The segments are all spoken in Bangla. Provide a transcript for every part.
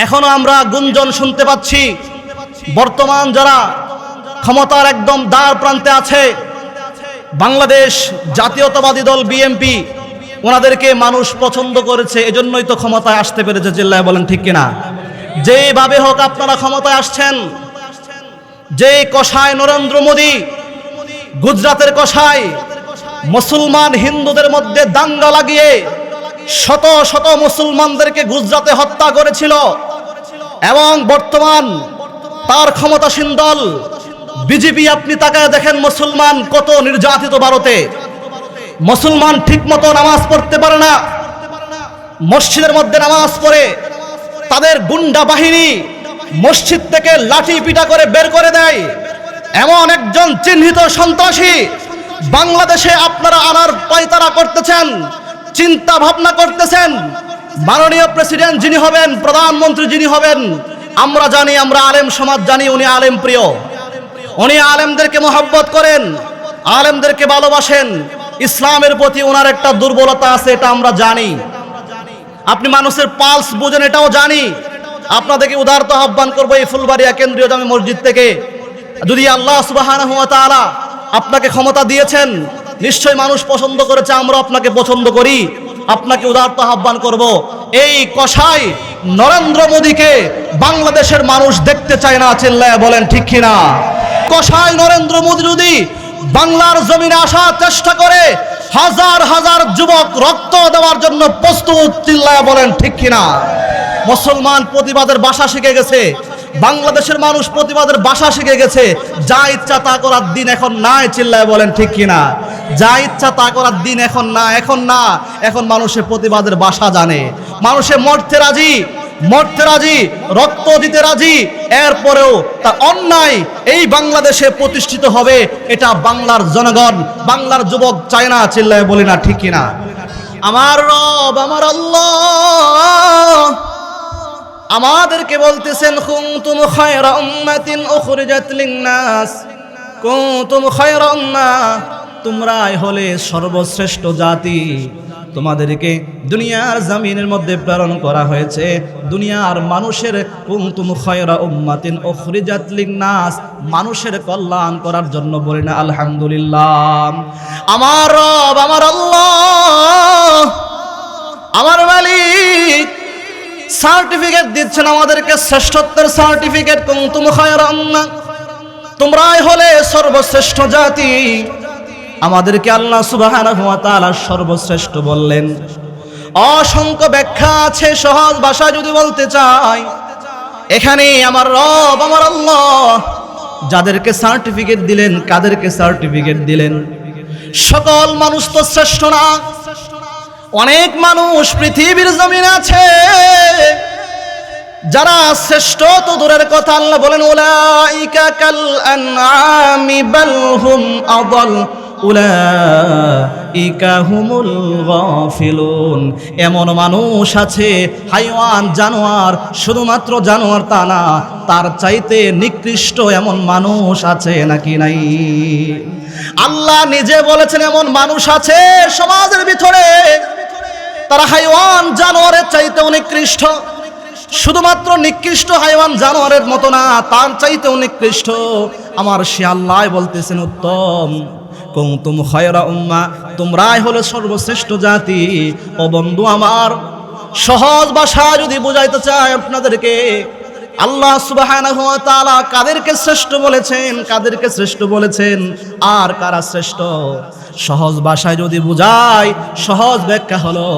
এখনো আমরা গুঞ্জন শুনতে পাচ্ছি, বর্তমান যারা ক্ষমতার একদম দ্বার প্রান্তে আছে, বাংলাদেশ জাতীয়তাবাদী দল বিএনপি, ওনাদেরকে মানুষ পছন্দ করেছে, এজন্যই তো ক্ষমতায় আসতে পেরেছে। চিল্লায় বলেন ঠিক কিনা? যেভাবে হোক আপনারা ক্ষমতায় আসছেন। যে কসাই নরেন্দ্র মোদী, গুজরাটের কসাই, মুসলমান হিন্দুদের মধ্যে দাঙ্গা লাগিয়ে শত শত মুসলমানদেরকে গুজরাটে হত্যা করেছিল, এবং বর্তমান তার ক্ষমতাসীন দল বিজেপি, আপনি তাকায় দেখেন মুসলমান কত নির্যাতিত। ভারতে মুসলমান ঠিকমতো নামাজ পড়তে পারে না, মসজিদের মধ্যে নামাজ পড়ে তাদের গুন্ডা বাহিনী মসজিদ থেকে লাঠি পিটা করে বের করে দেয়। এমন একজন চিহ্নিত সন্ত্রাসী বাংলাদেশে আপনারা আনার পায়তারা করতেছেন, চিন্তা ভাবনা করতেছেন। মাননীয় প্রেসিডেন্ট যিনি হবেন, প্রধানমন্ত্রী যিনি হবেন, আমরা জানি, আমরা আলেম সমাজ জানি, উনি আলেম প্রিয়, উনি আলেমদেরকে মহব্বত করেন, আলেমদেরকে ভালোবাসেন। ইসলামের প্রতি ওনার একটা দুর্বলতা আছে, এটা আমরা জানি। আপনি মানুষের পালস বুঝেন, এটাও জানি। আপনাদেরকে উদারত আহ্বান করবো, এই ফুলবাড়িয়া কেন্দ্রীয় জামে মসজিদ থেকে, যদি আল্লাহ সুবহানাহু ওয়া তাআলা আপনাকে ক্ষমতা দিয়েছেন, নিশ্চয় মানুষ পছন্দ করেছে, আমরা আপনাকে পছন্দ করি, আপনাকে উদারত আহ্বান করব, এই কসাই নরেন্দ্র মোদীকে বাংলাদেশের মানুষ দেখতে চায় না। চিল্লায় বলেন ঠিক কিনা? কসাই নরেন্দ্র মোদী যদি বাংলার জমিনে আসার চেষ্টা করে, হাজার হাজার যুবক রক্ত দেওয়ার জন্য প্রস্তুত। চিল্লায় বলেন ঠিক কিনা? মুসলমান প্রতিবাদের ভাষা শিখে গেছে, বাংলাদেশের মানুষ প্রতিবাদের ভাষা শিখে গেছে। যা ইচ্ছা তা করার দিন এখন নাই। চিল্লায় বলেন ঠিক কিনা? যা ইচ্ছা তা করার দিন এখন না, এখন না। এখন মানুষে প্রতিবাদের ভাষা জানে, মানুষে মরতে রাজি, মরতে রাজি, রক্ত দিতে রাজি। এরপরেও তা অন্যায় এই বাংলাদেশে প্রতিষ্ঠিত হবে, এটা বাংলার জনগণ, বাংলার যুবক চায় না। চিল্লায় বলি না ঠিক কিনা? আমার রব, আমার আল্লাহ আমাদেরকে বলতেছেন, কুনতুম খায়রা উম্মাতিন উখরিজাত লিন-নাস, কুনতুম খায়রা উম্মাহ, তোমরাই হলে সর্বশ্রেষ্ঠ জাতি। তোমাদেরকে দুনিয়ার জমিনের মধ্যে প্রেরণ করা হয়েছে দুনিয়ার মানুষের, কুনতুম খায়রা উম্মাতিন উখরিজাত লিন-নাস, মানুষের কল্যাণ করার জন্য। বলি না আলহামদুলিল্লাহ? আমার রব, আমার আল্লাহ, আমার মালিক সার্টিফিকেট দিচ্ছেন আমাদেরকে, শ্রেষ্ঠত্বের সার্টিফিকেট। কুনতুম খায়রা উম্মাহ, তোমরাই হলে সর্বশ্রেষ্ঠ জাতি। আমাদেরকে আল্লাহ সুবহানাহু ওয়া তাআলা সর্বশ্রেষ্ঠ বললেন। অসংখ্য ব্যাখ্যা আছে, সহজ ভাষায় যদি বলতে চাই, এখানে আমার রব, আমার আল্লাহ যাদেরকে সার্টিফিকেট দিলেন, কাদেরকে সার্টিফিকেট দিলেন? সকল মানুষ তো শ্রেষ্ঠ না, অনেক মানুষ পৃথিবীর জমিনে আছে যারা শ্রেষ্ঠ তো দূরের কথা। আল্লাহ বলেন, উলাইকা কাল আনআমি বাল হুম আদাল উলাইকা হুমুল গাফিলুন। এমন মানুষ আছে, হাইওয়ান, জানোয়ার, শুধুমাত্র জানোয়ার তা না, তার চাইতে নিকৃষ্ট এমন মানুষ আছে নাকি নাই? আল্লাহ নিজে বলেছেন এমন মানুষ আছে সমাজের ভিতরে, তারা হাইওয়ান, জানোয়ারের চাইতে নিকৃষ্ট। শুধুমাত্র নিকৃষ্ট হাইওয়ান জানোয়ারের মতো না, তার চাইতে নিকৃষ্ট। আমার সে আল্লাহ বলতেছেন, উত্তম, কুনতুম খায়রা উম্মাহ, তোমরাই হলো সর্বশ্রেষ্ঠ জাতি। ও বন্ধু আমার, সহজ ভাষা যদি বুঝাইতে চাই আপনাদেরকে, আল্লাহ সুবহানাহু ওয়া তাআলা কাদেরকে শ্রেষ্ঠ বলেছেন, কাদেরকে শ্রেষ্ঠ বলেছেন, আর কারা শ্রেষ্ঠ, সহজ ভাষায় যদি বুঝাই, সহজ ব্যাখ্যা হলো,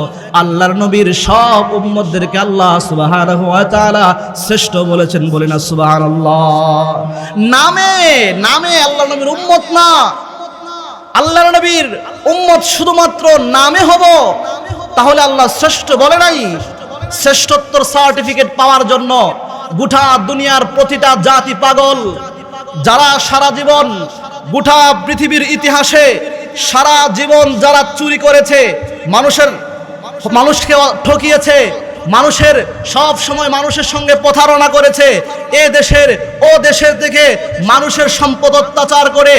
আল্লাহর নবীর সব উম্মতদেরকে আল্লাহ সুবহানাহু ওয়া তাআলা শ্রেষ্ঠ বলেছেন। বলি না সুবহানাল্লাহ? নামে নামে আল্লাহর নবীর উম্মত না, আল্লাহর নবীর উম্মত শুধুমাত্র নামে হব, তাহলে আল্লাহ শ্রেষ্ঠ বলে নাই। শ্রেষ্ঠত্বর সার্টিফিকেট পাওয়ার জন্য গোটা দুনিয়ার প্রতিটা জাতি পাগল, যারা সারা জীবন গোটা পৃথিবীর ইতিহাসে সারা জীবন যারা চুরি করেছে, মানুষকে ঠকিয়েছে, মানুষের সব সময় মানুষের সঙ্গে প্রতারণা করেছে, এ দেশের ও দেশের থেকে মানুষের সম্পদ অত্যাচার করে,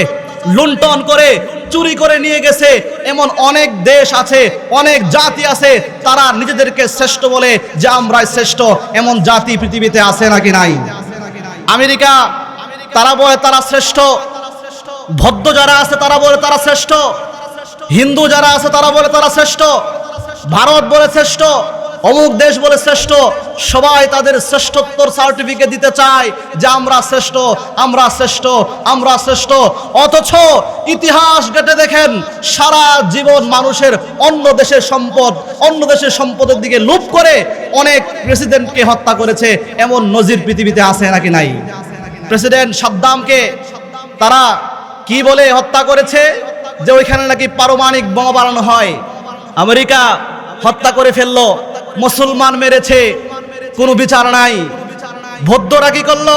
লুণ্ঠন করে চুরি করে নিয়ে গেছে, এমন অনেক দেশ আছে, অনেক জাতি আছে, তারা নিজেদেরকে শ্রেষ্ঠ বলে যে আমরাই শ্রেষ্ঠ। এমন জাতি পৃথিবীতে আছে নাকি নাই? আমেরিকা, তারা বলে তারা শ্রেষ্ঠ। বৌদ্ধ যারা আছে তারা বলে তারা শ্রেষ্ঠ। হিন্দু যারা আছে তারা বলে তারা শ্রেষ্ঠ। ভারত বলে শ্রেষ্ঠ, অমুক দেশ বলে শ্রেষ্ঠ। সবাই তাদের শ্রেষ্ঠত্বর সার্টিফিকেট দিতে চায় যে আমরা শ্রেষ্ঠ, আমরা শ্রেষ্ঠ, আমরা শ্রেষ্ঠ। অথচ ইতিহাস ঘেঁটে দেখেন, সারা জীবন মানুষের অন্য দেশের সম্পদ, অন্য দেশের সম্পদের দিকে লোভ করে অনেক প্রেসিডেন্টকে হত্যা করেছে। এমন নজির পৃথিবীতে আছে নাকি নাই? প্রেসিডেন্ট সাদ্দামকে তারা কি বলে হত্যা করেছে? যে ওইখানে নাকি পারমাণবিক বোমা বানানো হয়। আমেরিকা হত্যা করে ফেললো, মুসলমান মেরেছে, কোনো বিচার নাই। বৌদ্ধরা কি করলো?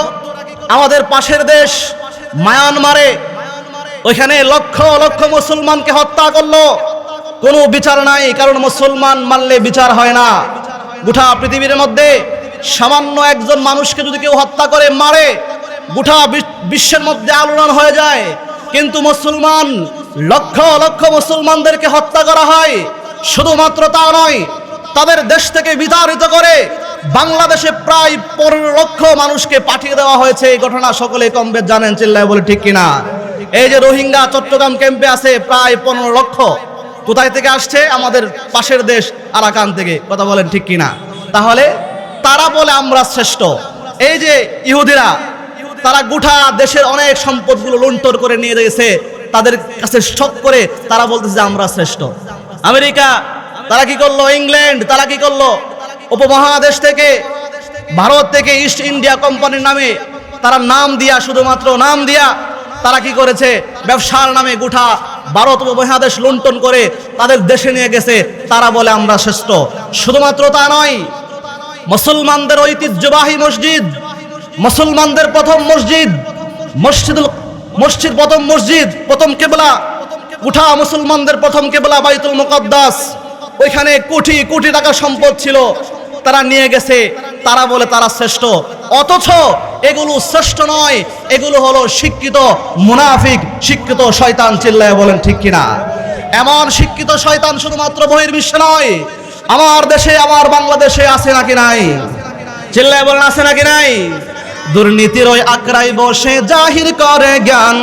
আমাদের পাশের দেশ মায়ানমারে ওইখানে লক্ষ লক্ষ মুসলমানকে হত্যা করলো, কোনো বিচার নাই, কারণ মুসলমান মারলে বিচার হয় না। গোটা পৃথিবীর মধ্যে সামান্য একজন মানুষকে যদি কেউ হত্যা করে মারে, গোটা বিশ্বের মধ্যে আলোড়ন হয়ে যায়। কিন্তু মুসলমান, লক্ষ লক্ষ মুসলমানদেরকে হত্যা করা হয়। শুধুমাত্র তা নয়, তাদের দেশ থেকে বিতাড়িত করে বাংলাদেশে প্রায় 15 লক্ষ মানুষকে পাঠিয়ে দেওয়া হয়েছে। এই ঘটনা সকলে কম বেশ জানেন, চিল্লায় বলে ঠিক কিনা? এই যে রোহিঙ্গা চট্টগ্রাম ক্যাম্পে আছে প্রায় 15 লক্ষ। কোথায় থেকে আসছে? আমাদের পাশের দেশ আরাকান থেকে। কথা বলেন ঠিক কিনা? তাহলে তারা বলে আমরা শ্রেষ্ঠ। এই যে ইহুদিরা, তারা গোটা দেশের অনেক সম্পদগুলো লুণ্ঠন করে নিয়ে গেছে, তাদের কাছে শখ করে তারা বলতেছে যে আমরা শ্রেষ্ঠ। আমেরিকা তারা কি করলো? ইংল্যান্ড তারা কি করলো? উপমহাদেশ থেকে, ভারত থেকে ইস্ট ইন্ডিয়া কোম্পানির নামে তারা নাম দিয়া, শুধুমাত্র নাম দিয়া তারা কি করেছে? ব্যবসার নামে গোটা ভারত উপমহাদেশ লুণ্ঠন করে তাদের দেশে নিয়ে গেছে। তারা বলে আমরা শ্রেষ্ঠ। শুধুমাত্র তা নয়, মুসলমানদের ঐতিহ্যবাহী মসজিদ, মুসলমানদের প্রথম মসজিদ, মসজিদ প্রথম মসজিদ, প্রথম কেবলা, গোটা মুসলমানদের প্রথম কেবলা বাইতুল মুকাদ্দাস, ওইখানে কোটি কোটি টাকা সম্পদ ছিল, তারা নিয়ে গেছে। তারা বলে তারা শ্রেষ্ঠ। অথচ এগুলো শ্রেষ্ঠ নয়, এগুলো হলো শিক্ষিত মুনাফিক, শিক্ষিত শয়তান। চিল্লায় বলেন ঠিক কিনা? এমন শিক্ষিত শয়তান শুধুমাত্র বহির্বিশ্বে নয়, আমার দেশে, আমার বাংলাদেশে আছে নাকি নাই? চিল্লায় বলেন আছে নাকি নাই? দুর্নীতির ওই আকড়াই বসে জাহির করে জ্ঞান,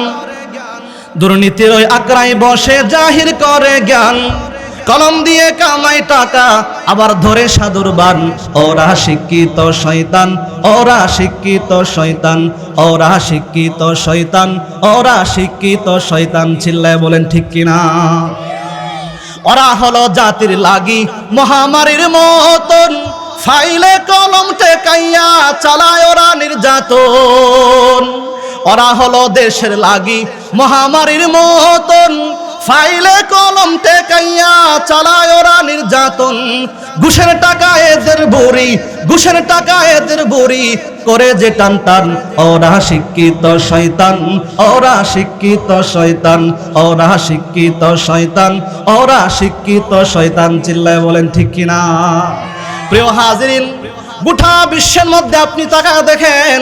দুর্নীতির ওই আকড়াই বসে জাহির করে জ্ঞান, কলম দিয়ে কামাই টাকা আবার ধরে সাধুর বান। ওরা শিক্ষিত শয়তান, ওরা শিক্ষিত শয়তান, ওরা শিক্ষিত শয়তান, ওরা শিক্ষিত শয়তান। চিল্লায় বলেন ঠিক কিনা? ওরা হলো জাতির লাগি মহামারীর মতন, ফাইলে কলম টেকাইয়া চালায় ওরা নির্যাতন। ওরা হলো দেশের লাগি মহামারীর মতন, ফাইলে কলম টেকাইয়া চালায় ওরা নির্যাতন। ঘুষের টাকা এদের বুড়ি, ঘুষের টাকা এদের বুড়ি করে যে টান টান। ওরা শিক্ষিত শয়তান, ওরা শিক্ষিত শয়তান, ওরা শিক্ষিত শয়তান, ওরা শিক্ষিত শয়তান। চিল্লায় বলেন ঠিক কিনা? প্রিয় হাজিরিন, গোটা বিশ্বের মধ্যে আপনি তাকায় দেখেন,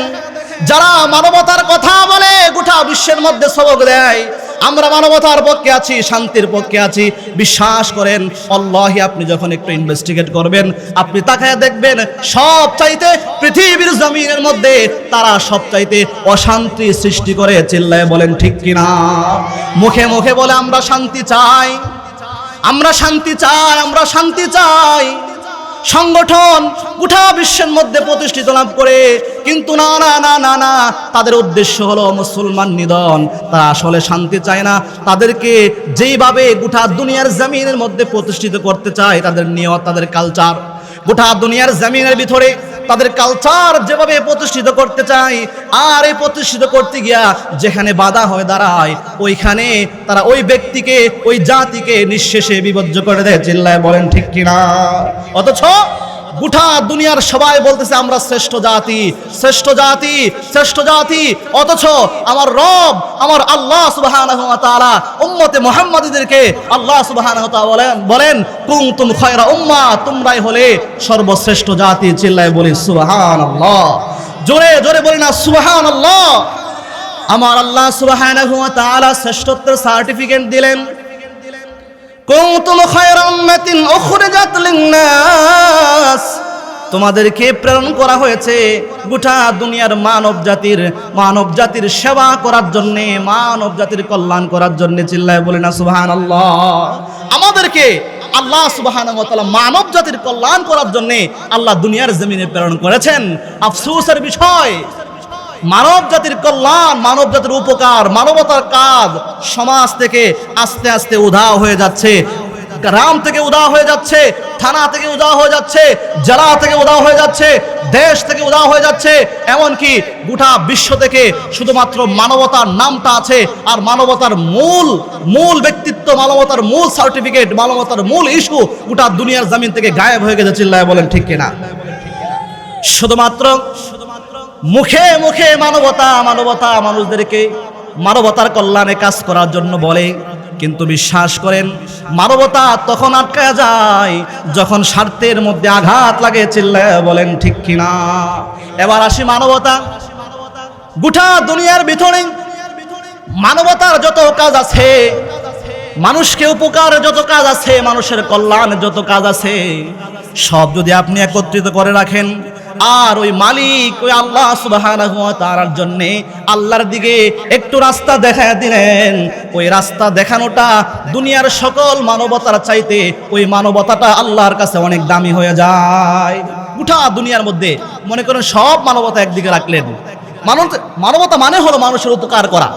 যারা মানবতার কথা বলে গোটা বিশ্বের মধ্যে সবক দেয়, আমরা মানবতার পক্ষে আছি, শান্তির পক্ষে আছি, বিশ্বাস করেন আল্লাহি আপনি যখন একটু ইনভেস্টিগেট করবেন, আপনি তাকায় দেখবেন সব চাইতে পৃথিবীর জমিনের মধ্যে তারা সব চাইতে অশান্তি সৃষ্টি করে। চিল্লায় বলেন ঠিক কিনা? মুখে মুখে বলে আমরা শান্তি চাই, আমরা শান্তি চাই, আমরা শান্তি চাই। সংগঠন গোটা বিশ্বের মধ্যে প্রতিষ্ঠিত লাভ করে, কিন্তু না না না না না, তাদের উদ্দেশ্য হলো মুসলমান নিধন। তারা আসলে শান্তি চায় না। তাদেরকে যেইভাবে গোটা দুনিয়ার জমিনের মধ্যে প্রতিষ্ঠিত করতে চায়, তাদের নিয়ত, তাদের কালচার, গোটা দুনিয়ার জমিনের ভিতরে তাদের কালচার যেভাবে প্রতিষ্ঠিত করতে চায়, আর এই প্রতিষ্ঠিত করতে গিয়া যেখানে বাধা হয়ে দাঁড়ায়, ওইখানে তারা ওই ব্যক্তিকে, ওই জাতিকে নিঃশেষে বিভজ্য করে দেয়। চিল্লায় বলেন ঠিক কিনা? অথচ গোটা দুনিয়ার সবাই বলতেছে আমরা শ্রেষ্ঠ জাতি, শ্রেষ্ঠ জাতি, শ্রেষ্ঠ জাতি। অথচ আমার রব, আমার আল্লাহ সুবহানাহু ওয়া তাআলা উম্মতে মুহাম্মাদীদেরকে আল্লাহ সুবহানাহু ওয়া তাআলা বলেন কুনতুম খায়রা উম্মাহ, তোমরাই হলে সর্বশ্রেষ্ঠ জাতি। চিল্লায় বলি সুবহানাল্লাহ, জোরে জোরে বলি না সুবহানাল্লাহ। আমার আল্লাহ সুবহানাহু ওয়া তাআলা শ্রেষ্ঠত্বের সার্টিফিকেট দিলেন, কুনতুম খায়রা উম্মাতিন উখরিজাত লিন-নাস, তোমাদেরকে প্রেরণ করা হয়েছে গোটা দুনিয়ার মানব জাতির সেবা করার জন্য, মানব জাতির কল্যাণ করার জন্য। চিল্লায় বলে না সুবহানাল্লাহ। আমাদেরকে আল্লাহ সুবহানাহু ওয়া তাআলা মানব জাতির কল্যাণ করার জন্য আল্লাহ দুনিয়ার জমিনে প্রেরণ করেছেন। আফসোসের বিষয়, মানব জাতির কল্যাণ, মানব জাতির উপকার, মানবতার কাজ সমাজ থেকে আস্তে আস্তে উধাও হয়ে যাচ্ছে। গ্রাম থেকে উধাও হয়ে যাচ্ছে, থানা থেকে উধাও হয়ে যাচ্ছে, জেলা থেকে উধাও হয়ে যাচ্ছে, দেশ থেকে উধাও হয়ে যাচ্ছে, এমনকি গোটা বিশ্ব থেকে শুধুমাত্র মানবতার নামটা আছে, আর মানবতার মূল ব্যক্তিত্ব, মানবতার মূল সার্টিফিকেট, মানবতার মূল ইস্যু গোটা দুনিয়ার জমিন থেকে গায়েব হয়ে গেছে। চিল্লায় বলেন ঠিক কিনা? শুধুমাত্র মুখে মুখে মানবতা মানবতা মানুষদেরকে মানবতার কল্যাণে কাজ করার জন্য বলে, কিন্তু বিশ্বাস করেন মানবতা তখন আটকা যায় যখন স্বার্থের মধ্যে আঘাত লাগে। চিল্লায় বলেন ঠিক কিনা? এবার আসি মানবতা। গোটা দুনিয়ার ভিতরে মানবতার যত কাজ আছে, মানুষকে উপকারের যত কাজ আছে, মানুষের কল্যাণের যত কাজ আছে, সব যদি আপনি একত্রিত করে রাখেন আর ওই মালিক ওই আল্লাহ সুবহানাহু ওয়া তাআলার জন্য আল্লাহর দিকে একটু রাস্তা দেখায় দিলেন, ওই রাস্তা দেখানোটা দুনিয়ার সকল মানবতার চাইতে ওই মানবতাটা আল্লাহর কাছে অনেক দামি হয়ে যায়। গোটা দুনিয়ার মধ্যে মনে করেন সব মানবতা একদিকে রাখলেন, মানবতা মানে হলো মানুষের উপকার করা।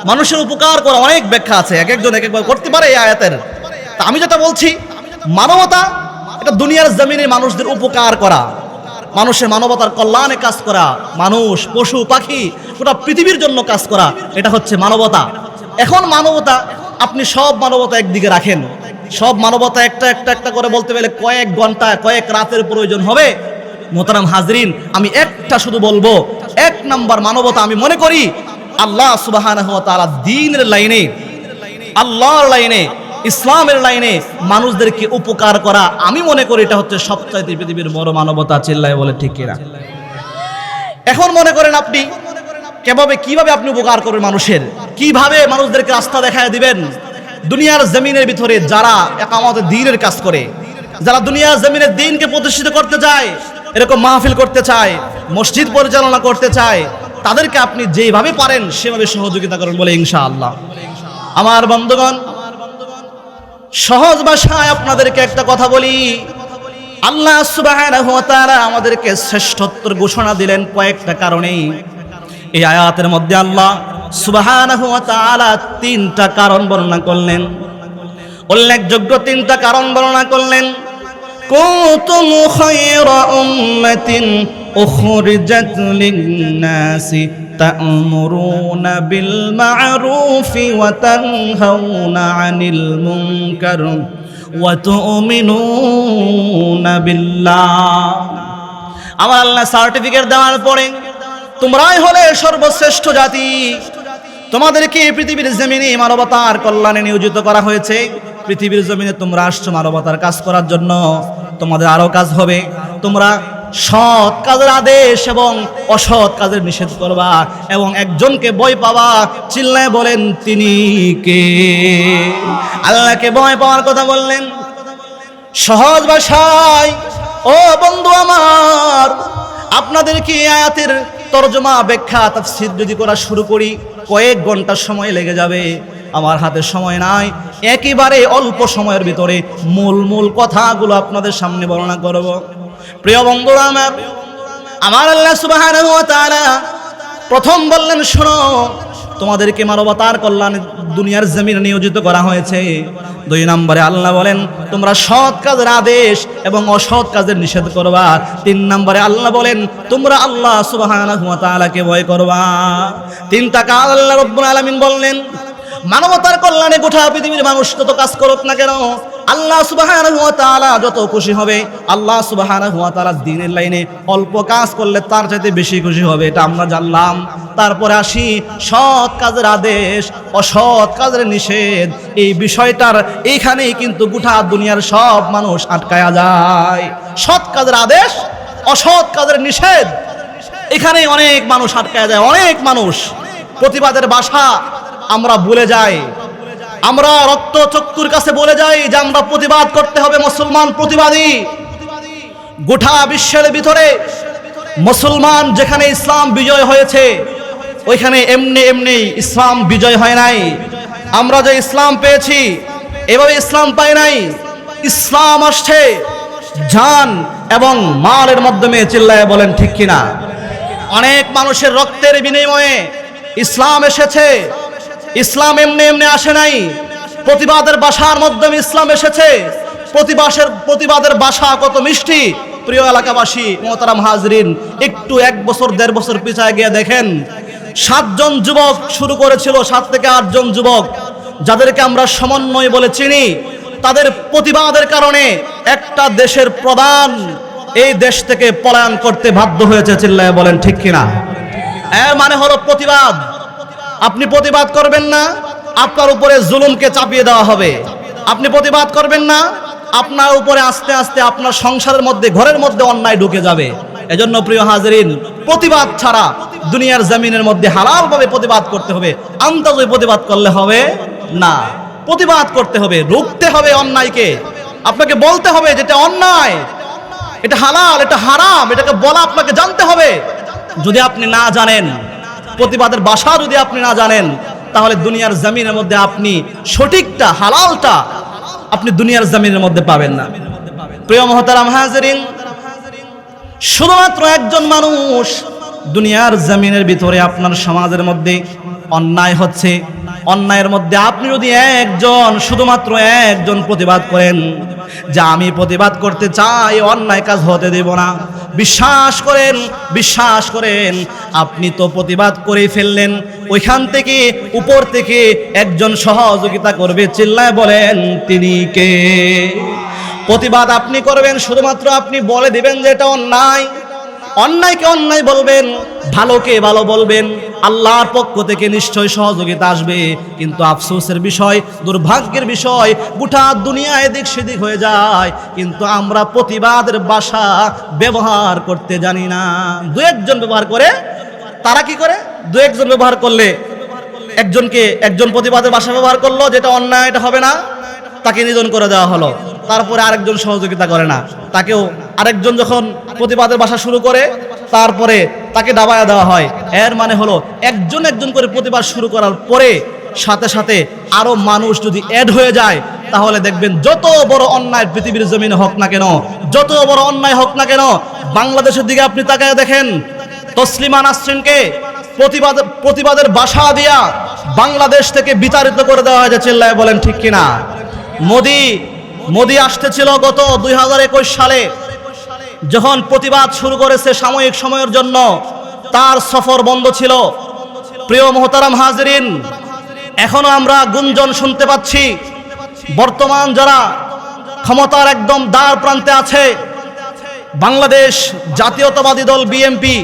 মানুষের উপকার করা অনেক ব্যাখ্যা আছে, এক একজন এক একবার করতে পারে এই আয়াতের। তা আমি যেটা বলছি, মানবতা এটা দুনিয়ার জমিনে মানুষদের উপকার করা, মানুষের মানবতার কল্যাণে কাজ করা, মানুষ পশু পাখি গোটা পৃথিবীর জন্য কাজ করা, এটা হচ্ছে মানবতা। এখন মানবতা আপনি সব মানবতা একদিকে রাখেন, সব মানবতা একটা একটা একটা করে বলতে গেলে কয়েক ঘন্টা কয়েক রাতের প্রয়োজন হবে। মোহতারাম হাজরিন, আমি একটা শুধু বলবো, এক নাম্বার মানবতা আমি মনে করি আল্লাহ সুবহানাহু ওয়া তাআলা দ্বীনের লাইনে, আল্লাহর লাইনে, ইসলামের লাইনে মানুষদেরকে উপকার করা, আমি মনে করি এটা হচ্ছে সবচাইতে পৃথিবীর বড় মানবতা। চিল্লায় বলে ঠিক কিনা? এখন মনে করেন আপনি কিভাবে আপনি উপকার করবেন মানুষের, কিভাবে মানুষদেরকে রাস্তা দেখায় দিবেন। দুনিয়ার জমিনের ভিতরে যারা একামতে দ্বীনের কাজ করে, যারা দুনিয়ার জমিনের দ্বীনকে প্রতিষ্ঠিত করতে চায়, এরকম মাহফিল করতে চায়, মসজিদ পরিচালনা করতে চায়, তাদেরকে আপনি যেভাবে পারেন সেভাবে সহযোগিতা করেন বলে ইনশাআল্লাহ। আমার বন্ধুগণ, সহজ ভাষায় আপনাদেরকে একটা কথা বলি, আল্লাহ সুবহানাহু ওয়া তাআলা আমাদেরকে শ্রেষ্ঠত্বের ঘোষণা দিলেন কয়েকটা কারণেই। এই আয়াতের মধ্যে আল্লাহ সুবহানাহু ওয়া তাআলা তিনটা কারণ বর্ণনা করলেন, উল্লেখযোগ্য তিনটা কারণ বর্ণনা করলেন। কুনতুম খায়রা উম্মাতিন উখরিজাত লিন-নাসি তা'মুরুনা বিল মা'রুফি ওয়া তানহাউনা আনিল মুনকার ওয়া তু'মিনুনা বিল্লাহ। আমার আল্লাহ সার্টিফিকেট দেওয়ার পরে তোমরাই হলে সর্বশ্রেষ্ঠ জাতি, তোমাদেরকে পৃথিবীর জমিনে মানবতার কল্যাণে নিয়োজিত করা হয়েছে। পৃথিবীর জমিনে তোমরা আসছো মানবতার কাজ করার জন্য, তোমাদের আরো কাজ হবে, তোমরা সৎ কাজের আদেশ এবং অসৎ কাজের নিষেধ করবা এবং একজনকে ভয় পাবা। চিল্লায় বলেন তিনি কে? আল্লাহকে ভয় পাওয়ার কথা বললেন সহজ ভাষায়। ও বন্ধু আমার, আপনাদেরকে আয়াতের তরজমা ব্যাখ্যা তাফসীর যদি করা শুরু করি কয়েক ঘন্টা সময় লেগে যাবে, আমার হাতে সময় নাই। একেবারে অল্প সময়ের ভিতরে মূল কথাগুলো আপনাদের সামনে বর্ণনা করব। প্রিয় বন্ধুরা আমার আল্লাহ সুবহানাহু ওয়া তাআলা প্রথম বললেন, শোনো, তোমাদেরকে মানবতার কল্যাণে দুনিয়ার জমিনে নিয়োজিত করা হয়েছে। দুই নম্বরে আল্লাহ বলেন তোমরা সৎ কাজের আদেশ এবং অসৎ কাজের নিষেধ করবা। তিন নম্বরে আল্লাহ বলেন তোমরা আল্লাহ সুবহানাহু ওয়া তাআলাকে ভয় করবা। তিনটা কাজ আল্লাহ রাব্বুল আলামিন বললেন। মানবতার কল্যাণে গোটা পৃথিবীর মানুষ যত কাজ করুক না কেন, আল্লাহ সুবহানাহু ওয়া তাআলা যত খুশি হবে, আল্লাহ সুবহানাহু ওয়া তাআলা দ্বীনের লাইনে অল্প কাজ করলে তার চাইতে বেশি খুশি হবে, এটা আমরা জানলাম। তারপরে আসি সৎ কাজের আদেশ, অসৎ কাজের নিষেধ। এই বিষয়টার এইখানেই কিন্তু গোটা দুনিয়ার সব মানুষ আটকায়া যায়। সৎ কাজের আদেশ, অসৎ কাজের নিষেধ, এখানেই অনেক মানুষ আটকায়া যায়। অনেক মানুষ প্রতিবাদের ভাষা আমরা ভুলে যাই। আমরা রক্ত চক্ষুর কাছে বলে যাই যে আমরা প্রতিবাদ করতে হবে, মুসলমান প্রতিবাদী। গোটা বিশ্বের ভিতরে মুসলমান যেখানে ইসলাম বিজয় হয়েছে, ওইখানে এমনি এমনি ইসলাম বিজয় হয় নাই। আমরা যে ইসলাম পেয়েছি এভাবে ইসলাম পাই নাই। ইসলাম আসছে জান এবং মালের মাধ্যমে। চিল্লায় বলেন ঠিক কিনা? অনেক মানুষের রক্তের বিনিময়ে ইসলাম এসেছে। ইসলাম এমনি এমনি আসে নাই, প্রতিবাদের ভাষার মাধ্যমে ইসলাম এসেছে। প্রতিবাদের ভাষা কত মিষ্টি। প্রিয় এলাকাবাসী, মোহতারাম হাজরিন, একটু 1 বছর 1.5 বছর পিছায় গিয়ে দেখেন, 7 জন যুবক শুরু করেছিল, 7 থেকে 8 জন যুবক, যাদেরকে আমরা সমন্বয় বলে চিনি। তাদের প্রতিবাদের কারণে একটা দেশের প্রধান এই দেশ থেকে পলায়ন করতে বাধ্য হয়েছে। চিল্লায় বলেন ঠিক কিনা? এর মানে হলো প্রতিবাদ। আপনি প্রতিবাদ করবেন না, আপনার উপরে জুলুমকে চাপিয়ে দেওয়া হবে। আপনি প্রতিবাদ করবেন না, আপনার উপরে আস্তে আস্তে আপনার সংসারের মধ্যে, ঘরের মধ্যে অন্যায় ঢুকে যাবে। এজন্য প্রিয় হাজরিন, প্রতিবাদ ছাড়া দুনিয়ার জমিনের মধ্যে হালালভাবে প্রতিবাদ করতে হবে। আন্তাজে প্রতিবাদ করলে হবে না, প্রতিবাদ করতে হবে, রুখতে হবে অন্যায়কে। আপনাকে বলতে হবে যেটা অন্যায়, এটা হালাল, এটা হারাম, এটাকে বলা আপনাকে জানতে হবে। যদি আপনি না জানেন, প্রতিবাদের ভাষা যদি আপনি না জানেন, তাহলে দুনিয়ার জমিনের মধ্যে আপনি সঠিকটা, হালালটা আপনি দুনিয়ার জমিনের মধ্যে পাবেন না। প্রিয় মুহতারাম হাজিরিন, শুধুমাত্র একজন মানুষ দুনিয়ার জমিনের ভিতরে আপনার সমাজের মধ্যে অন্যায় হচ্ছে, অন্যায়ের মধ্যে আপনি যদি শুধুমাত্র একজন প্রতিবাদ করেন যে আমি প্রতিবাদ করতে চাই, অন্যায় কাজ হতে দেব না, বিশ্বাস করেন আপনি তো প্রতিবাদ করে ফেললেন। ওইখান থেকে উপর থেকে একজন সহযোগিতা করবে। চিল্লায় বলেন তিনি কে? প্রতিবাদ আপনি করবেন, শুধুমাত্র আপনি বলে দিবেন যে এটা অন্যায়, অন্যায়কে অন্যায় বলবেন, ভালোকে ভালো বলবেন, আল্লাহর পক্ষ থেকে নিশ্চয় সহযোগিতা আসবে। কিন্তু আফসোসের বিষয়, দুর্ভাগ্যের বিষয়, গোটা দুনিয়া এদিক সেদিক হয়ে যায়, কিন্তু আমরা প্রতিবাদের ভাষা ব্যবহার করতে জানি না। 2-1 ব্যবহার করে। তারা কি করে? 2-1 ব্যবহার করলে একজন প্রতিবাদের ভাষা ব্যবহার করলো, যেটা অন্যায়, এটা হবে না, তাকে নিধন করে দেওয়া হলো। তারপরে আরেকজন সহযোগিতা করে না, তাকেও আরেকজন যখন প্রতিবাদের ভাষা শুরু করে, তারপরে তাকে দাবায়া দেওয়া হয়। এর মানে হলো একজন করে প্রতিবাদ শুরু করার পরে সাথে সাথে আরো মানুষ যদি অ্যাড হয়ে যায়, তাহলে দেখবেন যত বড় অন্যায় পৃথিবীর জমিনে হোক না কেন, যত বড় অন্যায় হোক না কেন, বাংলাদেশের দিকে আপনি তাকায় দেখেন, তসলিমা নাসরিনকে প্রতিবাদের ভাষা দিয়া বাংলাদেশ থেকে বিতাড়িত করে দেওয়া হয়েছে। চিল্লায় বলেন ঠিক কিনা? মোদি আসতেছিল গত 2021 সালে, যখন প্রতিবাদ শুরু করেছে সাময়িক সময়ের জন্য, তার সফর বন্ধ ছিল। প্রিয় মুহতারাম হাজিরিন, এখনো আমরা গুঞ্জন শুনতে পাচ্ছি, বর্তমান যারা ক্ষমতার একদম দ্বার প্রান্তে আছে, বাংলাদেশ জাতীয়তাবাদী দল বিএনপি,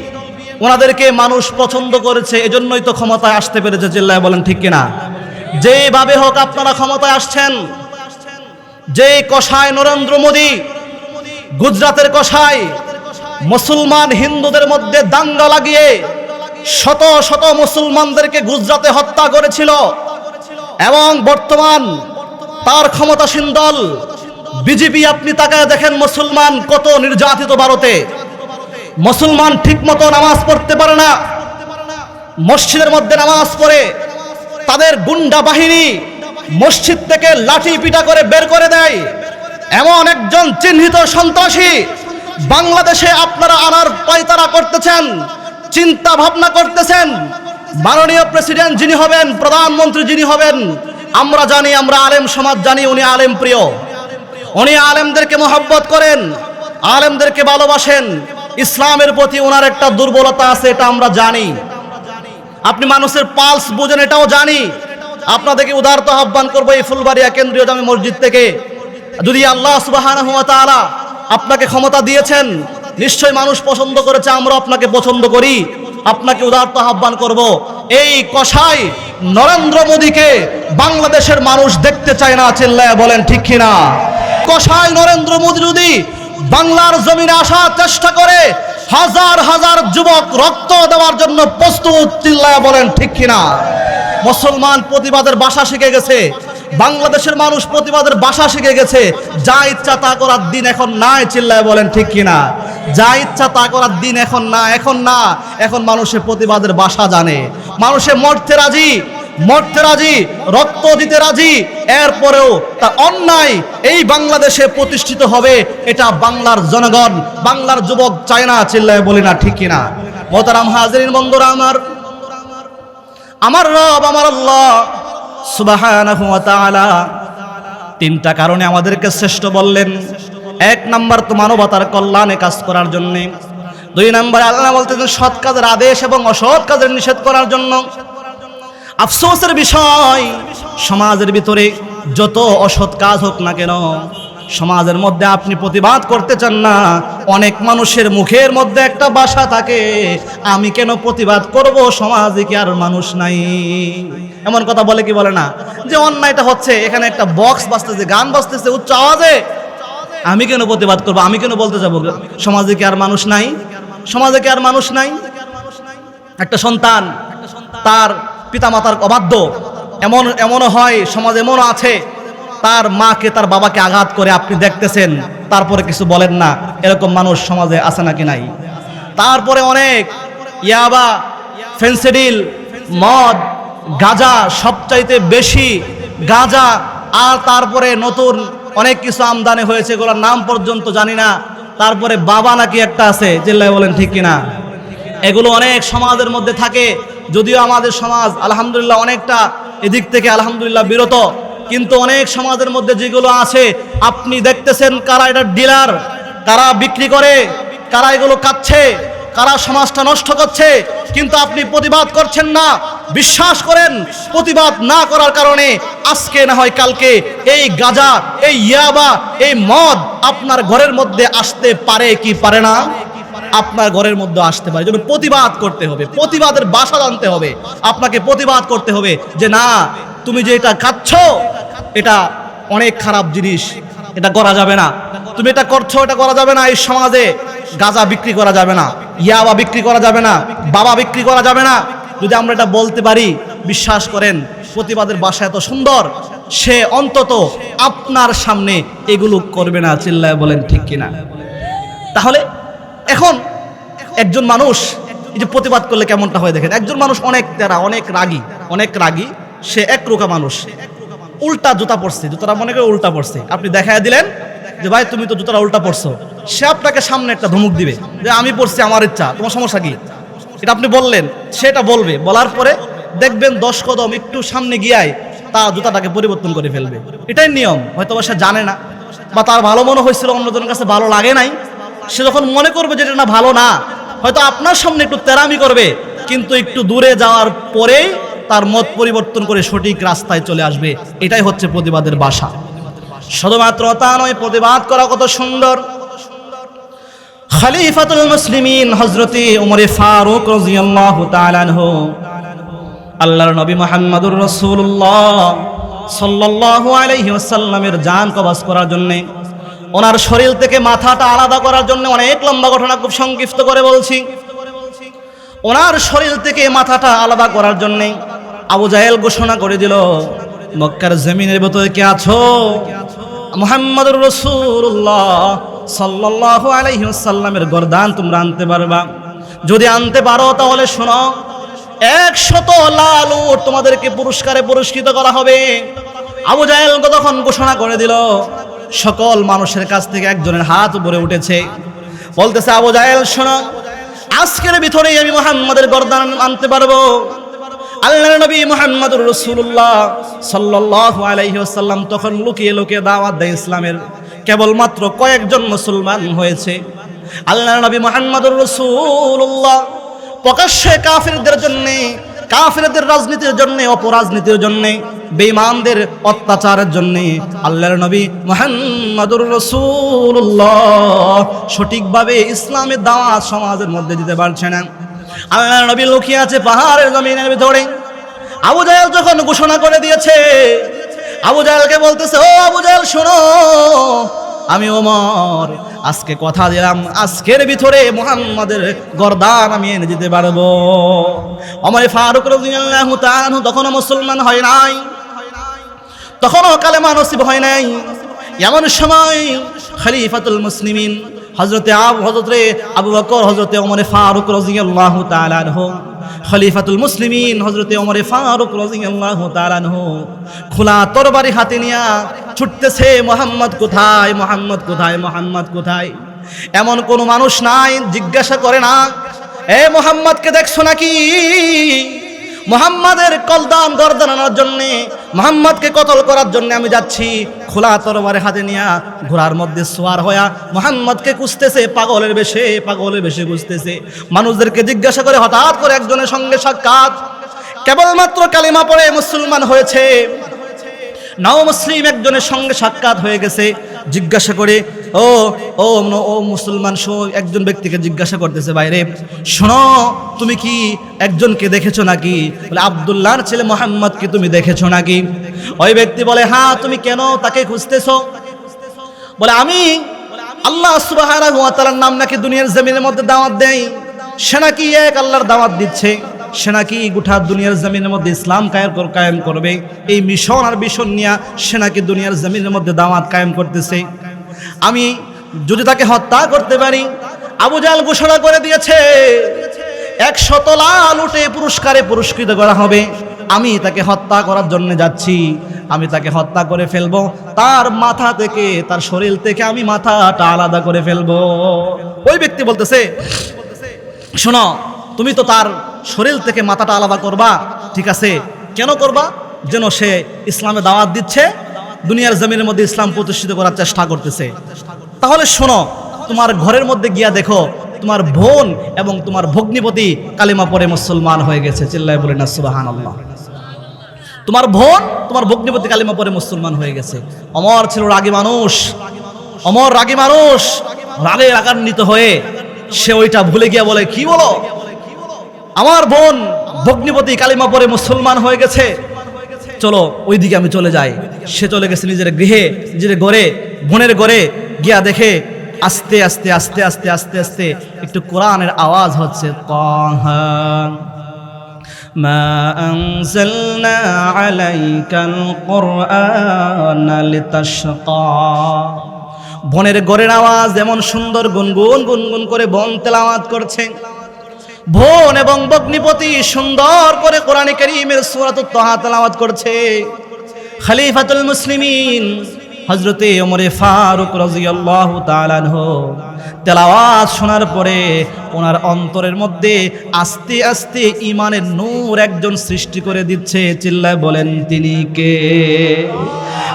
ওনাদেরকে মানুষ পছন্দ করেছে, এজন্যই তো ক্ষমতায় আসতে পেরেছে। চিল্লায় বলেন ঠিক কিনা? যেভাবে হোক আপনারা ক্ষমতায় আসছেন। যে কসাই নরেন্দ্র মোদী, গুজরাটের কসাই, মুসলমান হিন্দুদের মধ্যে দাঙ্গা লাগিয়ে শত শত মুসলমানদেরকে গুজরাটে হত্যা করেছিল, এবং বর্তমান তার ক্ষমতাসীন দল বিজেপি, আপনি তাকায় দেখেন মুসলমান কত নির্যাতিত। ভারতে মুসলমান ঠিক মতো নামাজ পড়তে পারে না, মসজিদের মধ্যে নামাজ পড়ে তাদের গুন্ডা বাহিনী মসজিদ থেকে লাঠি পিটা করে বের করে দেয়। এমন একজন চিহ্নিত সন্ত্রাসী বাংলাদেশে আপনারা আনার পায়তারা করতেছেন, চিন্তা ভাবনা করতেছেন। মাননীয় প্রেসিডেন্ট যিনি হবেন, প্রধানমন্ত্রী যিনি হবেন, আমরা জানি, আমরা আলেম সমাজ জানি, উনি আলেম প্রিয়, উনি আলেমদেরকে মহব্বত করেন, আলেমদেরকে ভালোবাসেন। ইসলামের প্রতি ওনার একটা দুর্বলতা আছে, এটা আমরা জানি। আপনি মানুষের পালস বুঝেন, এটাও জানি। আপনাদেরকে উদারত আহ্বান করবো, এই ফুলবাড়িয়া কেন্দ্রীয় জামে মসজিদ থেকে, যদি আল্লাহ সুবহানাহু ওয়া তাআলা আপনাকে ক্ষমতা দিয়েছেন, নিশ্চয় মানুষ পছন্দ করেছে, আমরা আপনাকে পছন্দ করি, আপনাকে উদারত আহ্বান করব, এই কসাই নরেন্দ্র মোদীকে বাংলাদেশের মানুষ দেখতে চায় না। চিল্লায় বলেন ঠিক কিনা? কসাই নরেন্দ্র মোদী যদি বাংলার জমিনে আসার চেষ্টা করে, হাজার হাজার যুবক রক্ত দেওয়ার জন্য প্রস্তুত, চিল্লায়া বলেন ঠিক কিনা? মুসলমান প্রতিবাদের ভাষা শিখে গেছে, বাংলাদেশের মানুষ প্রতিবাদের ভাষা শিখে গেছে। যা ইচ্ছা তা করার দিন এখন নাই, চিল্লায় বলেন ঠিক কিনা? যা ইচ্ছা তা করার দিন এখন না, এখন মানুষের প্রতিবাদের ভাষা জানে, মানুষে মরতে রাজি, রক্ত দিতে রাজি, এরপরেও তা অন্যায় এই বাংলাদেশে প্রতিষ্ঠিত হবে, এটা বাংলার জনগণ, বাংলার যুবক চায় না, চিল্লায় বলি না ঠিক কিনা? মোহতারাম হাজিরিন বন্ধুরা আমার রব আমার আল্লাহ সুবহানাহু ওয়া তাআলা তিনটা কারণে আমাদেরকে শ্রেষ্ঠ বললেন। এক নাম্বার তো মানবতার কল্যাণে কাজ করার জন্য, দুই নম্বরে আল্লাহ বলতেছেন সৎ কাজের আদেশ এবং অসৎ কাজের নিষেধ করার জন্য। আফসোসের বিষয়, সমাজের ভিতরে যত অসৎ কাজ হোক না কেন, সমাজের মধ্যে আপনি প্রতিবাদ করতে চান না। অনেক মানুষের মুখের মধ্যে একটা ভাষা থাকে, আমি কেন প্রতিবাদ করব, সমাজে কি আর মানুষ নাই? এমন কথা বলে কি বলে না, যে অন্যায়টা হচ্ছে, এখানে একটা বক্স বাজতেছে, গান বাজতেছে উচ্চ আওয়াজে, আমি কেন প্রতিবাদ করব, আমি কেন বলতে যাব সমাজে কি আর মানুষ নাই? সমাজে কি আর মানুষ নাই? একটা সন্তান তার পিতামাতার অবাধ্য, এমনও হয়, সমাজ এমনও আছে, তার মাকে তার বাবাকে আঘাত করে আপনি দেখতেছেন, তারপরে কিছু বলেন না, এরকম মানুষ সমাজে আছে নাকি নাই? তারপরে অনেক ইয়াবা, ফেন্সিডিল, মদ, গাঁজা, সবচাইতে বেশি গাঁজা, আর তারপরে নতুন অনেক কিছু আমদানি হয়েছে, এগুলোর নাম পর্যন্ত জানি না। তারপরে বাবা নাকি একটা আছে, চিল্লায় বলেন ঠিক কিনা? এগুলো অনেক সমাজের মধ্যে থাকে, যদিও আমাদের সমাজ আলহামদুলিল্লাহ অনেকটা এদিক থেকে আলহামদুলিল্লাহ বিরত, কিন্তু অনেক সমাজের মধ্যে যেগুলো আছে আপনি দেখতেছেন, কারা এটা ডিলার, কারা বিক্রি করে, কারা এগুলো খাচ্ছে, কারা সমাজটা নষ্ট করছে, কিন্তু আপনি প্রতিবাদ করছেন না। বিশ্বাস করেন, প্রতিবাদ না করার কারণে আজকে না হয় কালকে এই গাঁজা, এই ইয়াবা, এই মদ আপনার ঘরের মধ্যে আসতে পারে কি পারে না? আপনার ঘরের মধ্যে আসতে পারে। জন্য প্রতিবাদ করতে হবে, প্রতিবাদের ভাষা জানতে হবে, আপনাকে প্রতিবাদ করতে হবে যে না, তুমি যে এটা খাচ্ছ এটা অনেক খারাপ জিনিস, এটা করা যাবে না, তুমি এটা করছো, এটা করা যাবে না। এই সমাজে গাঁজা বিক্রি করা যাবে না, ইয়াবা বিক্রি করা যাবে না, বাবা বিক্রি করা যাবে না। যদি আমরা এটা বলতে পারি, বিশ্বাস করেন প্রতিবাদের ভাষা এত সুন্দর, সে অন্তত আপনার সামনে এগুলো করবে না, চিল্লায় বলেন ঠিক কিনা? তাহলে এখন একজন মানুষ এই যে প্রতিবাদ করলে কেমনটা হয় দেখেন, একজন মানুষ অনেক তেরা, অনেক রাগী, সে একরোখা মানুষ, উল্টা জুতা পরছে, জুতাটা মনে করে উল্টা পড়ছে, আপনি দেখায় দিলেন যে ভাই তুমি তো জুতাটা উল্টা পড়ছো, সে আপনাকে সামনে একটা ধমক দিবে যে আমি পড়ছি, আমার ইচ্ছা, তোমার সমস্যা কি? এটা আপনি বললেন, সেটা বলবে, বলার পরে দেখবেন 10 কদম একটু সামনে গিয়ায় তার জুতাটাকে পরিবর্তন করে ফেলবে। এটাই নিয়ম, হয়তো সে জানে না, বা তার ভালো মনে হয়েছিল, অন্যজনের কাছে ভালো লাগে নাই, সে যখন মনে করবে যে এটা না ভালো না, হয়তো আপনার সামনে একটু তেরামি করবে, কিন্তু একটু দূরে যাওয়ার পরেই তার মত পরিবর্তন করে সঠিক রাস্তায় চলে আসবে। এটাই হচ্ছে প্রতিবাদের ভাষা। শুধুমাত্র তা নয়, প্রতিবাদ করা কত সুন্দর। খলিফাতুল মুসলিমিন হযরতে ওমর ফারুক রাদিয়াল্লাহু তাআলা আনহু, আল্লাহর নবী মুহাম্মদুর রাসূলুল্লাহ সাল্লাল্লাহু আলাইহি ওয়াসাল্লামের জান কবজ করার জন্য, ওনার শরীর থেকে মাথাটা আলাদা করার জন্য, অনেক লম্বা ঘটনা, খুব সংক্ষিপ্ত করে বলছি। ওনার শরীর থেকে মাথাটা আলাদা করার জন্য আবু জাহেল ঘোষণা করে দিল, মক্কার জমিনের ভিতরে কে আছো? মুহাম্মদুর রাসূলুল্লাহ সাল্লাল্লাহু আলাইহি ওয়াসাল্লামের গর্দান তোমরা আনতে পারবা? যদি আনতে পারো তাহলে শোনো, 100 লাল উট তোমাদেরকে পুরস্কারে পুরস্কৃত করা হবে। আবু জাহেল তখন ঘোষণা করে দিল, সকল মানুষের কাছ থেকে একজনের হাত উপরে উঠেছে, বলতেছে আবু জাহেল শোনো, আজকের ভিতরেই আমি মুহাম্মাদের গর্দান আনতে পারবো। আল্লাহর নবী মুহাম্মদুর রাসূলুল্লাহ সাল্লাল্লাহু আলাইহি ওয়াসাল্লাম তখন লুকিয়ে লুকিয়ে দাওয়াত দেয় ইসলামের, কেবলমাত্র কয়েকজন মুসলমান হয়েছে। আল্লাহর নবী মুহাম্মদুর রাসূলুল্লাহ প্রকাশ্যে কাফিরদের জন্য, কাফিরদের রাজনীতির জন্য, অপরাজনীতির জন্য, বেঈমানদের অত্যাচারের জন্য আল্লাহর নবী মুহাম্মদুর রাসূলুল্লাহ সঠিকভাবে ইসলামের দাওয়াত সমাজের মধ্যে দিতে পারছে না। আল্লাহর নবী লুকিয়ে আছে পাহাড়ের জমিনের ভিতরে। আবু জাহেল যখন ঘোষণা করে দিয়েছে, আবু জাহেলকে বলতেছে, ও আবু জাহেল শোনো, আমি ওমর আজকে কথা দিলাম আজকের ভিতরে মুহাম্মাদের গর্দান আমি এনে দিতে পারবো। ওমর ফারুক রাদিয়াল্লাহু তাআলা আনহু তখনও মুসলমান হয় নাই, তখনও কালেমা নসিব হয় নাই। এমন সময় খলিফাতুল মুসলিমিন হযরতে আবু বকর, হযরতে ওমর ফারুক রাদিয়াল্লাহু তাআলা আনহু, খলিফাতুল মুসলিমিন হযরতে ওমর ফারুক রাদিয়াল্লাহু তাআলা আনহু খোলা তরবারি হাতে নিয়ে ছুটতেছে, মুহাম্মদ কোথায়, মুহাম্মদ কোথায়, মুহাম্মদ কোথায়। এমন কোন মানুষ নাই জিজ্ঞাসা করে না, এ মুহাম্মদকে দেখছো নাকি? মুহাম্মাদের কলদান গর্দান আনার জন্যে, মুহাম্মাদকে কতল করার জন্য আমি যাচ্ছি। খোলা তরবারি হাতে নিয়া ঘোড়ার মধ্যে সোয়ার হয়া মুহাম্মাদকে খুঁজতেছে, পাগলের বেশে, পাগলের বেশে খুঁজতেছে। মানুষদেরকে জিজ্ঞাসা করে হঠাৎ করে একজনের সঙ্গে সাক্ষাৎ, কেবলমাত্র কালিমা পড়ে মুসলমান হয়েছে, নাও মুসলিম একজনের সঙ্গে সাক্ষাৎ হয়ে গেছে। জিজ্ঞাসা করে ও ও ও মুসলমান একজন ব্যক্তিকে জিজ্ঞাসা করতেছে, বাইরে শোনো, তুমি কি একজনকে দেখেছো নাকি? বলে আব্দুল্লাহর ছেলে মুহাম্মদকে তুমি দেখেছো নাকি? ওই ব্যক্তি বলে হ্যাঁ। তুমি কেন তাকে খুঁজতেছো? বলে আমি আল্লাহ সুবহানাহু ওয়া তাআলার নাম নাকি দুনিয়ার জমিনের মধ্যে দাওয়াত দেই, সে নাকি এক আল্লাহর দাওয়াত দিচ্ছে, সে নাকি গোটা দুনিয়ার জমিনের মধ্যে ইসলাম কায়েম করবে, এই মিশন আর ভিশন নিয়ে সে নাকি দুনিয়ার জমিনের মধ্যে দাওয়াত কায়েম করতেছে। আমি যদি তাকে হত্যা করতে পারি, আবু জাহল ঘোষণা করে দিয়েছে 100 লাল উটে পুরস্কারে পুরস্কৃত করা হবে। আমি তাকে হত্যা করার জন্য যাচ্ছি, আমি তাকে হত্যা করে ফেলবো, তার মাথা থেকে, তার শরীর থেকে আমি মাথাটা আলাদা করে ফেলবো। ওই ব্যক্তি বলতেছে, শোনো, তুমি তো তার শরীর থেকে মাথাটা আলাদা করবা, ঠিক আছে, কেন করবা? যেন সে ইসলামে দাওয়াত দিচ্ছে, দুনিয়ার জমিনের মধ্যে ইসলাম প্রতিষ্ঠিত করার চেষ্টা করতেছে। তাহলে শোনো, তোমার ঘরের মধ্যে গিয়া দেখো তোমার বোন এবং তোমার ভগ্নিপতি কালিমা পড়ে মুসলমান হয়ে গেছে। চিল্লায় বলেন না সুবহানাল্লাহ। তোমার বোন, তোমার ভগ্নিপতি কালিমা পড়ে মুসলমান হয়ে গেছে। ওমর ছিল রাগী মানুষ, ওমর রাগী মানুষ, রাগে রাগান্বিত হয়ে সে ওইটা ভুলে গিয়া বলে, কি বলো, আমার বোন ভগ্নিপতি কালিমা পড়ে মুসলমান হয়ে গেছে, চলো ওইদিকে আমি চলে যাই। সে চলে গেছে নিজের গৃহে, নিজের ঘরে, বোনের ঘরে গিয়া দেখে আস্তে আস্তে আস্তে আস্তে আস্তে আস্তে একটু কোরআনের আওয়াজ হচ্ছে, তাহা মা আনজালনা আলাইকাল কুরআনা লিতাশকা। বোনের ঘরের আওয়াজ এমন সুন্দর, গুনগুন গুনগুন করে বোন তেলাওয়াত করছে। বোন এবং ভগ্নিপতি সুন্দর করে কোরআনে কারীমের সূরাতুত তাহা তেলাওয়াত করছে। খলিফাতুল মুসলিমিন হযরতে ওমর ফারুক রাদিয়াল্লাহু তাআলা আনহু তেলাওয়াত শোনার পরে ওনার অন্তরের মধ্যে আস্তে আস্তে ঈমানের নূর একজন সৃষ্টি করে দিচ্ছে। চিল্লায় বলেন তিনি কে?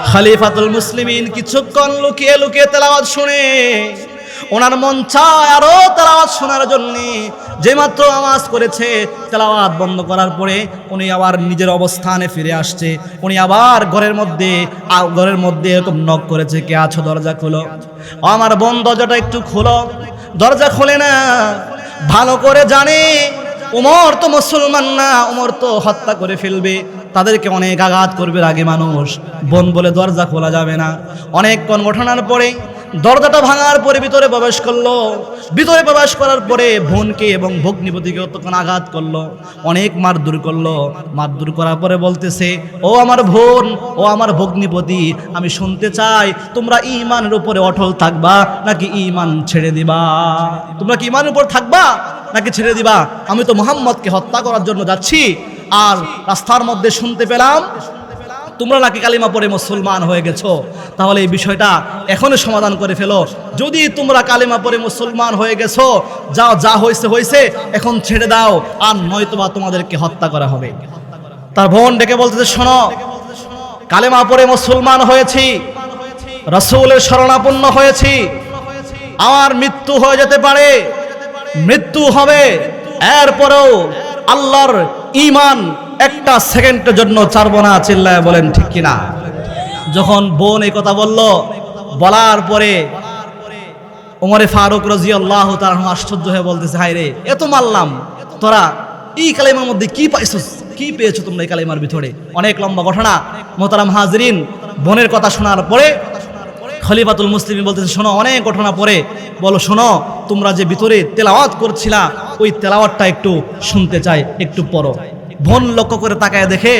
খলিফাতুল মুসলিমিন কিছুক্ষণ লুকিয়ে লুকিয়ে তেলাওয়াত শুনে ওনার মন চায় আরো তেলাওয়াত শোনার জন্য। যে মাত্র আওয়াজ করেছে, তেলাওয়াত বন্ধ করার পরে উনি আবার নিজের অবস্থানে ফিরে আসছে। উনি আবার ঘরের মধ্যে এরকম নক করেছে, কে আছো, দরজা খোলো। আমার বোন দরজাটা একটু খোলো। দরজা খোলে না, ভালো করে জানে ওমর তো মুসলমান না, ওমর তো হত্যা করে ফেলবে, তাদেরকে অনেক আঘাত করবে রাগে মানুষ। বোন বলে দরজা খোলা যাবে না। অনেকক্ষণ ঘটনার পরে দরজাটা ভাঙার পরে ভিতরে প্রবেশ করলো। ভিতরে প্রবেশ করার পরে বোনকে এবং ভগ্নিপতিকে তখন আঘাত করলো, অনেক মারধর করলো। মারধর করার পরে বলতেছে, ও আমার বোন, ও আমার ভগ্নিপতি, আমি শুনতে চাই তোমরা ঈমানের উপরে অটল থাকবা নাকি ঈমান ছেড়ে দিবা? তোমরা কি ঈমানের উপর থাকবা নাকি ছেড়ে দিবা? আমি তো মুহাম্মদকে হত্যা করার জন্য যাচ্ছি, আর রাস্তার মধ্যে শুনতে পেলাম তোমরা নাকি কালিমা পড়ে মুসলমান হয়ে গেছো। তাহলে এই বিষয়টা এখনই সমাধান করে ফেলো। যদি তোমরা কালিমা পড়ে মুসলমান হয়ে গেছো, যাও, যা হয়েছে হয়েছে, এখন ছেড়ে দাও, আর নয়তোবা তোমাদেরকে হত্যা করা হবে। তার বোন ডেকে বলতেছে, শোনো, কালিমা পড়ে মুসলমান হয়েছি, রাসূলের শরণাপন্ন হয়েছি, আমার মৃত্যু হয়ে যেতে পারে, মৃত্যু হবে, এরপরেও আল্লাহর ঈমান একটা সেকেন্ডের জন্য ছাড়বো না। চিল্লায় বলেন ঠিক কিনা? যখন বোন এই কথা বলার পরে ওমর ফারুক রাদিয়াল্লাহু তাআলা আশ্চর্য হয়ে বলতেছে, হায় রে, এত মারলাম, তোরা এই কালিমার মধ্যে কি পাইছস, কি পেয়েছো তোমরা এই কালিমার ভিতরে? অনেক লম্বা ঘটনা। মোহতারাম হাজরিন, বোনের কথা শোনার পরে খলিফাতুল মুসলিমিন বলতেছে, শোনো, অনেক ঘটনা পরে বলো, শোনো, তোমরা যে ভিতরে তেলাওয়াত করছিলা ওই তেলাওয়াতটা একটু শুনতে চাই, একটু পড়ো। বোন লক্ষ্য করে তাকায় দেখে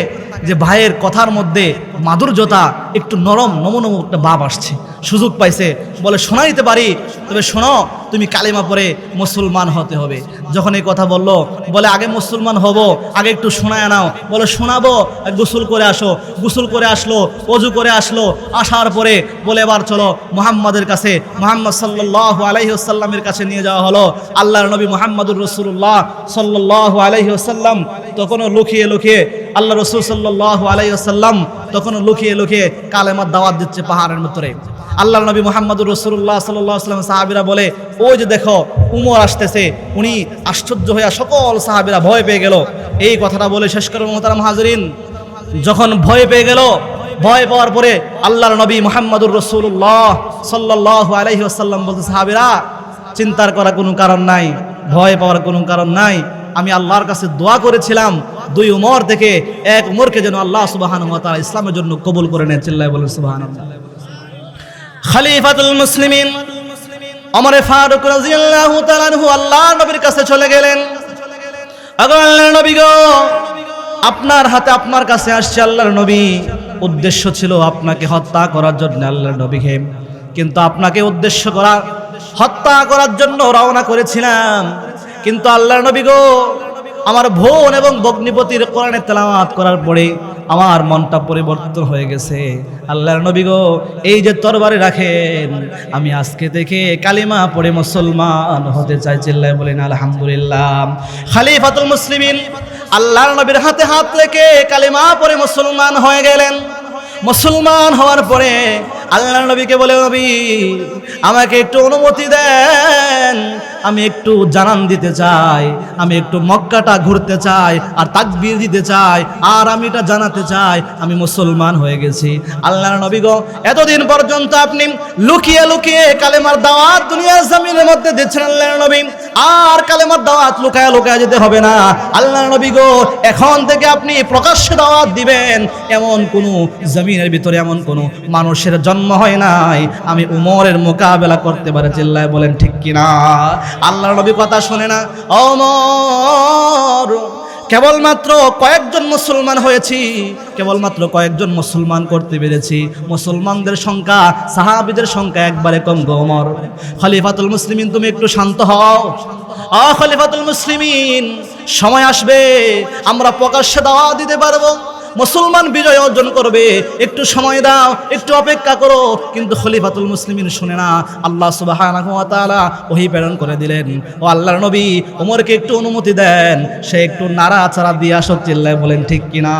যে ভাইয়ের কথার মধ্যে মাধুর্যতা, একটু নরম নমনম একটা ভাব আসছে। সুযোগ পাইছে, বলে শোনাইতে পারি, তবে শোনো, তুমি কালিমা পড়ে মুসলমান হতে হবে। যখন এই কথা বললো, বলে আগে মুসলমান হব, আগে একটু শোনায় নাও। বলে শোনাবো, গোসল করে আসো। গোসল করে আসলো, অজু করে আসলো। আসার পরে বলে এবার চলো মুহাম্মাদের কাছে, মুহাম্মদ সাল্লাল্লাহু আলাইহি ওয়াসাল্লামের কাছে নিয়ে যাওয়া হলো। আল্লাহর নবী মুহাম্মদুর রাসূলুল্লাহ সাল্লাল্লাহু আলাইহি ওয়াসাল্লাম তখনও লুকিয়ে লুকিয়ে, আল্লাহ রাসূল সাল্লাল্লাহু আলাইহি ওয়াসাল্লাম তখনও লুকিয়ে লুকিয়ে কালেমার দাওয়াত দিচ্ছে পাহাড়ের ভিতরে। আল্লাহর নবী মুহাম্মদুর রাসূলুল্লাহ সাল্লাল্লাহু আলাইহি ওয়াসাল্লাম সাহাবীরা বলে, ওই যে দেখো উমর আসতেছে। উনি আশ্চর্য হয়ে সকল সাহাবীরা ভয় পেয়ে গেল। এই কথাটা বলে শেষ করব মুহতারাম হাজিরিন। যখন ভয় পেয়ে গেল, ভয় পাওয়ার পরে আল্লাহর নবী মুহাম্মদুর রাসূলুল্লাহ সাল্লাল্লাহু আলাইহি ওয়াসাল্লাম বলতে, সাহাবীরা চিন্তার করার কোনো কারণ নাই, ভয় পাওয়ার কোনো কারণ নাই। আমি আল্লাহর কাছে দোয়া করেছিলাম 2 উমর থেকে 1 উমরকে যেন আল্লাহ সুবহানাহু ওয়া তাআলা ইসলামের জন্য কবুল করে নেন। চিল্লায় বলেন সুবহানাল্লাহ। খলিফাতুল মুসলিমিন ওমর ফারুক রাদিয়াল্লাহু তাআলা আনহু আল্লাহর নবীর কাছে চলে গেলেন। আগো আল্লাহর নবী গো, আপনার হাতে আপনার কাছে আসছে আল্লাহর নবী। উদ্দেশ্য ছিল আপনাকে হত্যা করার জন্য আল্লাহর নবীকে, কিন্তু আপনাকে উদ্দেশ্য করা হত্যা করার জন্য রওনা করেছিলাম। কিন্তু আল্লাহর নবী গো, আমার বোন এবং ভগ্নিপতির কোরআনে তেলাওয়াত করার পরে আমার মনটা পরিবর্তন হয়ে গেছে। আল্লাহর নবী গো, এই যে তরবারি রাখেন, আমি আজকে থেকে কালিমা পড়ে মুসলমান হতে চাই। চিল্লায় বলেন আলহামদুলিল্লাহ। খলিফাতুল মুসলিমিন আল্লাহর নবীর হাতে হাত রেখে কালিমা পড়ে মুসলমান হয়ে গেলেন। মুসলমান হওয়ার পরে আল্লাহর নবীকে বলে, নবী আমাকে একটু অনুমতি দেন, আমি একটু জানান দিতে চাই, আমি একটু মক্কাটা ঘুরতে চাই আর তাকবীর দিতে চাই, আর আমি এটা জানাতে চাই আমি মুসলমান হয়ে গেছি। আল্লাহর নবী গো, এতদিন পর্যন্ত আপনি লুকিয়ে লুকিয়ে কালেমার দাওয়াত দুনিয়ার জমিনের মধ্যে দিচ্ছেন আল্লাহর নবী, আর কালেমার দাওয়াত লুকায় লুকায় যেতে হবে না। আল্লাহর নবী গো, এখন থেকে আপনি প্রকাশ্যে দাওয়াত দিবেন। এমন কোনো জমিনের ভিতরে এমন কোনো মানুষের জন্ম হয় নাই আমি উমরের মোকাবেলা করতে পারে। চিল্লায় বলেন ঠিক কিনা? আল্লাহর নবী কথা শুনে না। ওমর, কেবলমাত্র কয়েকজন মুসলমান হয়েছি, কেবলমাত্র কয়েকজন মুসলমান করতে পেরেছি। মুসলমানদের সংখ্যা, সাহাবীদের সংখ্যা একবারে কম গো ওমর। খলিফাতুল মুসলিমিন তুমি একটু শান্ত হও। খলিফাতুল মুসলিমিন, সময় আসবে আমরা প্রকাশ্যে দাওয়াত দিতে পারবো, মুসলমান বিজয় অর্জন করবে, একটু সময় দাও, একটু অপেক্ষা করো। কিন্তু খলিফাতুল মুসলিমিন শুনে না। আল্লাহ সুবহানাহু ওয়া তাআলা ওহী প্রেরণ করে দিলেন, ও আল্লাহর নবী ওমরকে একটু অনুমতি দেন, সে একটু নাড়াচাড়া দিয়ে আসো। চিল্লায় বলেন ঠিক কিনা?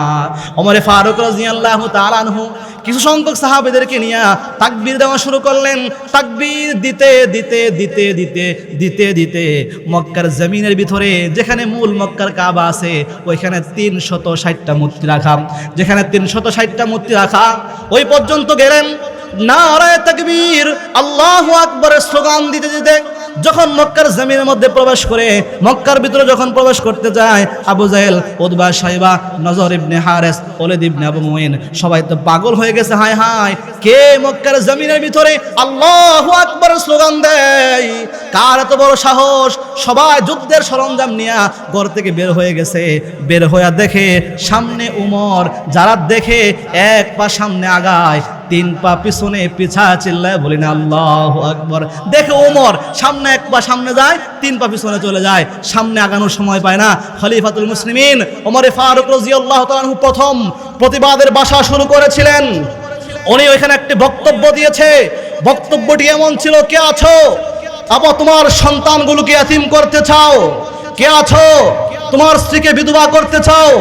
ওমরে ফারুক রাদিয়াল্লাহু তাআলা আনহু কিছু সংখ্যক সাহাবীদেরকে নিয়ে তাকবীর দেওয়া শুরু করলেন। তাকবীর দিতে দিতে দিতে দিতে দিতে দিতে মক্কার জমিনের ভিতরে যেখানে মূল মক্কার কাবা আছে ওইখানে 360টা মূর্তি রাখা, যেখানে 360টা মূর্তি রাখা, ওই পর্যন্ত গেলেন। নারায়ে তাকবীর, আল্লাহু আকবারের স্লোগান দিতে দিতে যখন মক্কার জমিনের মধ্যে প্রবেশ করে, মক্কার ভিতরে যখন প্রবেশ করতে যায়, আবু জাহেল, উতবা, শাইবা, নজর ইবনে হারেস, ওলীদ ইবনে আবু মুঈন সবাই তো পাগল হয়ে গেছে। হায় হায়, কে মক্কার জমিনের ভিতরে আল্লাহু আকবার স্লোগান দেয়? কার এত বড় সাহস? সবাই যুদ্ধের সরঞ্জাম নিয়ে ঘর থেকে বের হয়ে গেছে। বের হয়ে দেখে সামনে উমর, যারা দেখে 1 পা সামনে আগায়, 3 পা পিছনে পিছা। চিল্লায় বলেন আল্লাহু আকবার। দেখে ওমর সামনে 1 পা সামনে যায়, 3 পা পিছনে চলে যায়, সামনে আগানোর সময় পায় না। খলিফাতুল মুসলিমিন ওমরে ফারুক রাদিয়াল্লাহু তাআলা আনহু প্রথম প্রতিবাদের ভাষা শুরু করেছিলেন। উনি ওইখানে একটি বক্তব্য দিয়েছে। বক্তব্যটি এমন ছিল, কে আছো আপা তোমার সন্তানগুলোকে এতিম করতে চাও? কে আছো তোমার স্ত্রীকে বিধবা করতে চাও?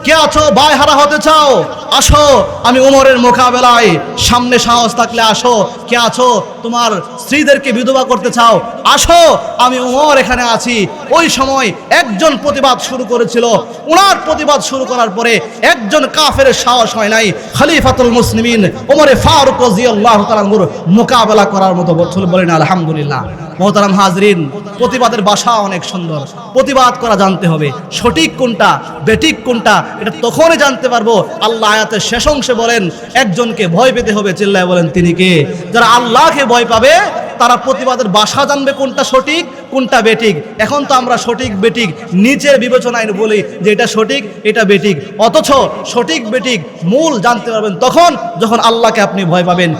কে আছো ভাই হারা হতে চাও? আসো, আমি উমরের মোকাবেলায়, সামনে সাহস থাকলে আসো। কে আছো তোমার স্ত্রীদেরকে বিধবা করতে চাও? আসো, আমি উমর এখানে আছি। ওই সময় একজন প্রতিবাদ শুরু করেছিল। ওনার প্রতিবাদ শুরু করার পরে একজন কাফেরের সাহস হয় নাই খলিফাতুল মুসলিমিন ওমরে ফারুক রাদিয়াল্লাহু তাআলা আনহুর মোকাবেলা করার মতো। বলেন আলহামদুলিল্লাহ। মোহতারাম হাজরিন, প্রতিবাদের ভাষা অনেক সুন্দর। প্রতিবাদ করা জানতে হবে, সঠিক কোনটা বেঠিক কোনটা এটা তখনই জানতে পারবো। আল্লাহ আয়াতের শেষ অংশে বলেন, একজনকে ভয় পেতে হবে, চিল্লায় বলেন তিনি কে? যারা আল্লাহকে ভয় পাবে তারা প্রতিবাদের ভাষা জানবে, কোনটা সঠিক কোনটা বেঠিক। এখন তো আমরা সঠিক বেঠিক নিচের বিবেচনায় বলি যে এটা সঠিক এটা বেঠিক, অথচ সঠিক বেঠিক মূল জানতে পারবেন তখন যখন আল্লাহকে আপনি ভয় পাবেন।